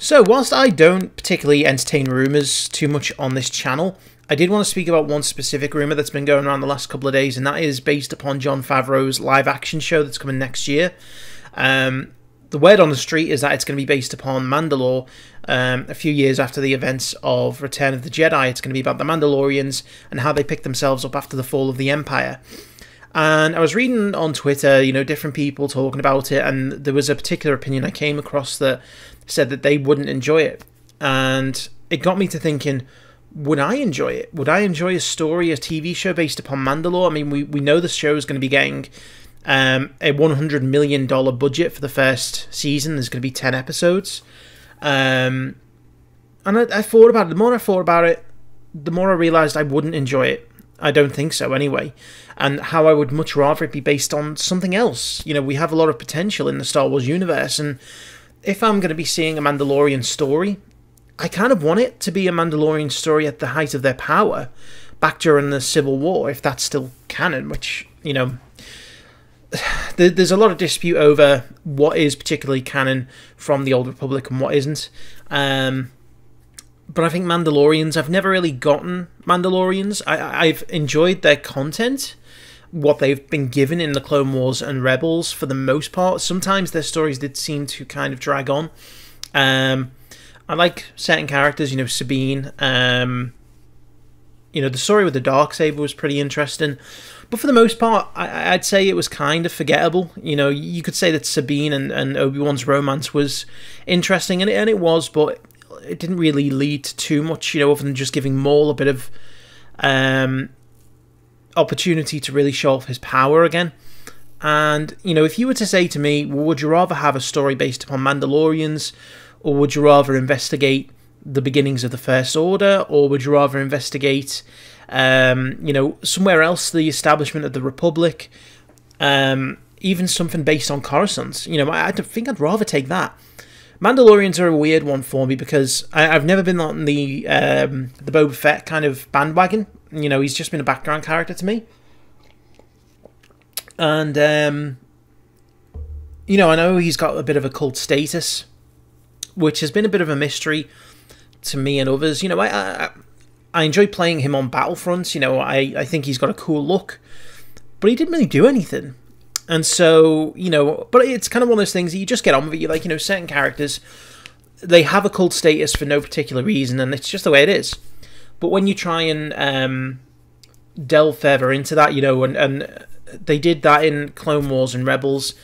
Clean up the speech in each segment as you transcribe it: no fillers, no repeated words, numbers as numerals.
So, whilst I don't particularly entertain rumours too much on this channel, I did want to speak about one specific rumour that's been going around the last couple of days, and that is based upon Jon Favreau's live-action show that's coming next year. The word on the street is that it's going to be based upon Mandalore, a few years after the events of Return of the Jedi. It's going to be about the Mandalorians and how they picked themselves up after the fall of the Empire. And I was reading on Twitter, different people talking about it, and there was a particular opinion I came across that said that they wouldn't enjoy it. And it got me to thinking, would I enjoy it? Would I enjoy a story, a TV show based upon Mandalore? I mean, we know the show is going to be getting a $100 million budget for the first season. There's going to be 10 episodes. And I thought about it. The more I thought about it, the more I realised I wouldn't enjoy it. I don't think so, anyway. And how I would much rather it be based on something else. We have a lot of potential in the Star Wars universe, and if I'm going to be seeing a Mandalorian story, I kind of want it to be a Mandalorian story at the height of their power, back during the Civil War, if that's still canon, which, there's a lot of dispute over what is particularly canon from the Old Republic and what isn't. But I think Mandalorians, I've never really gotten Mandalorians. I've enjoyed their content, what they've been given in the Clone Wars and Rebels for the most part. Sometimes their stories did seem to kind of drag on. I like certain characters, Sabine. The story with the Darksaber was pretty interesting. But for the most part, I'd say it was kind of forgettable. You could say that Sabine and Obi-Wan's romance was interesting, and it was, but it didn't really lead to too much, other than just giving Maul a bit of opportunity to really show off his power again. And, if you were to say to me, well, would you rather have a story based upon Mandalorians, or would you rather investigate the beginnings of the First Order, or would you rather investigate, somewhere else, the establishment of the Republic, even something based on Coruscant? I think I'd rather take that. Mandalorians are a weird one for me because I've never been on the Boba Fett kind of bandwagon. He's just been a background character to me. And, I know he's got a bit of a cult status, which has been a bit of a mystery to me and others. I enjoy playing him on Battlefront. I think he's got a cool look, but he didn't really do anything. And so, but it's kind of one of those things that you just get on with it. You like, certain characters, they have a cult status for no particular reason, and it's just the way it is. But when you try and delve further into that, and they did that in Clone Wars and Rebels.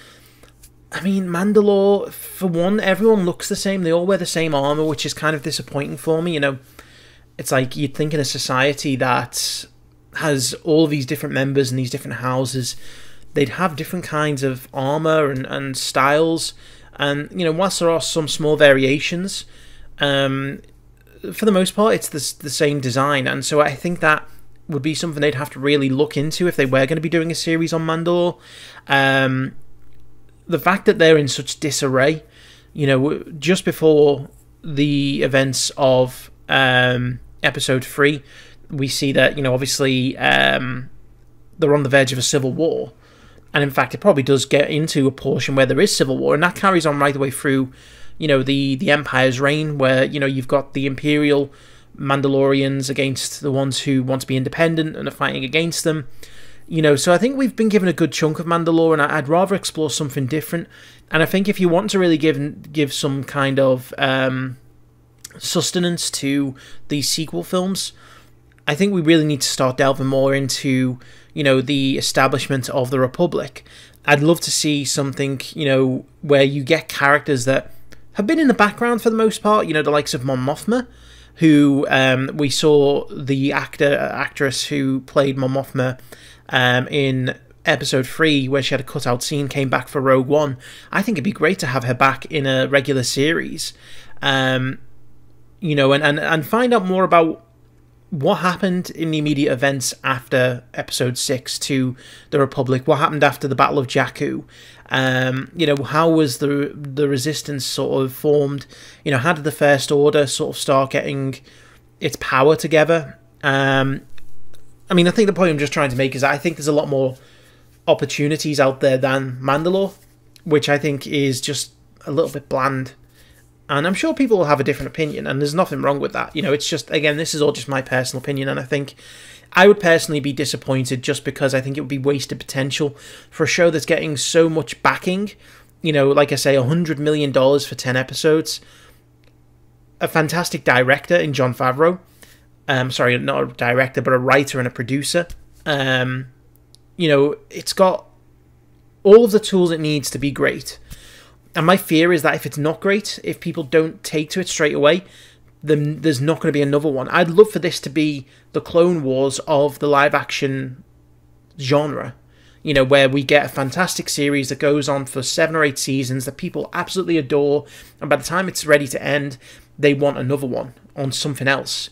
I mean, Mandalore, for one, everyone looks the same. They all wear the same armor, which is kind of disappointing for me. It's like you'd think in a society that has all these different members and these different houses, they'd have different kinds of armor and styles. And, whilst there are some small variations, for the most part, it's the same design. And so I think that would be something they'd have to really look into if they were going to be doing a series on Mandalore. The fact that they're in such disarray, just before the events of Episode 3, we see that, obviously they're on the verge of a civil war. And in fact, it probably does get into a portion where there is civil war, and that carries on right the way through, the Empire's reign, where, you've got the Imperial Mandalorians against the ones who want to be independent and are fighting against them. So I think we've been given a good chunk of Mandalore, and I'd rather explore something different. And I think if you want to really give some kind of sustenance to these sequel films, I think we really need to start delving more into, the establishment of the Republic. I'd love to see something, where you get characters that have been in the background for the most part, the likes of Mon Mothma, who we saw the actress who played Mon Mothma in Episode 3, where she had a cutout scene, came back for Rogue One. I think it'd be great to have her back in a regular series, and find out more about what happened in the immediate events after Episode 6 to the Republic. What happened after the Battle of Jakku? How was the Resistance sort of formed? How did the First Order sort of start getting its power together? I think the point I'm just trying to make is I think there's a lot more opportunities out there than Mandalore, which I think is just a little bit bland And I'm sure people will have a different opinion, and there's nothing wrong with that. You know, it's just, again, this is all just my personal opinion, and I think I would personally be disappointed just because I think it would be wasted potential for a show that's getting so much backing. You know, like I say, $100 million for 10 episodes. A fantastic director in Jon Favreau. Sorry, not a director, but a writer and a producer. You know, it's got all of the tools it needs to be great. And my fear is that if it's not great, if people don't take to it straight away, then there's not going to be another one. I'd love for this to be the Clone Wars of the live-action genre. You know, where we get a fantastic series that goes on for 7 or 8 seasons that people absolutely adore, and by the time it's ready to end, they want another one on something else.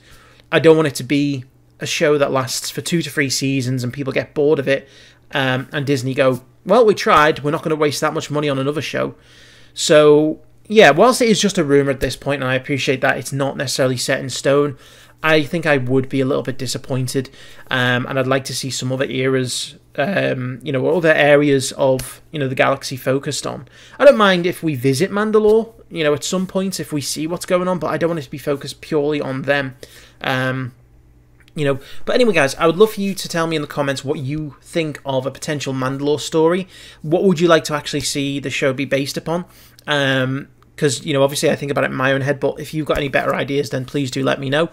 I don't want it to be a show that lasts for 2 to 3 seasons and people get bored of it, and Disney go, well, we tried, we're not going to waste that much money on another show. So, yeah, whilst it is just a rumour at this point, and I appreciate that it's not necessarily set in stone, I think I would be a little bit disappointed, and I'd like to see some other eras, you know, other areas of, you know, the galaxy focused on. I don't mind if we visit Mandalore, you know, at some point, if we see what's going on, but I don't want it to be focused purely on them. You know, but anyway, guys, I would love for you to tell me in the comments what you think of a potential Mandalore story. What would you like to actually see the show be based upon? Because, you know, obviously I think about it in my own head, but if you've got any better ideas, then please do let me know.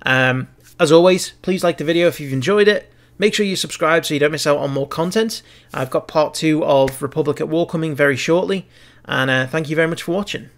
As always, please like the video if you've enjoyed it. Make sure you subscribe so you don't miss out on more content. I've got part 2 of Republic at War coming very shortly. And thank you very much for watching.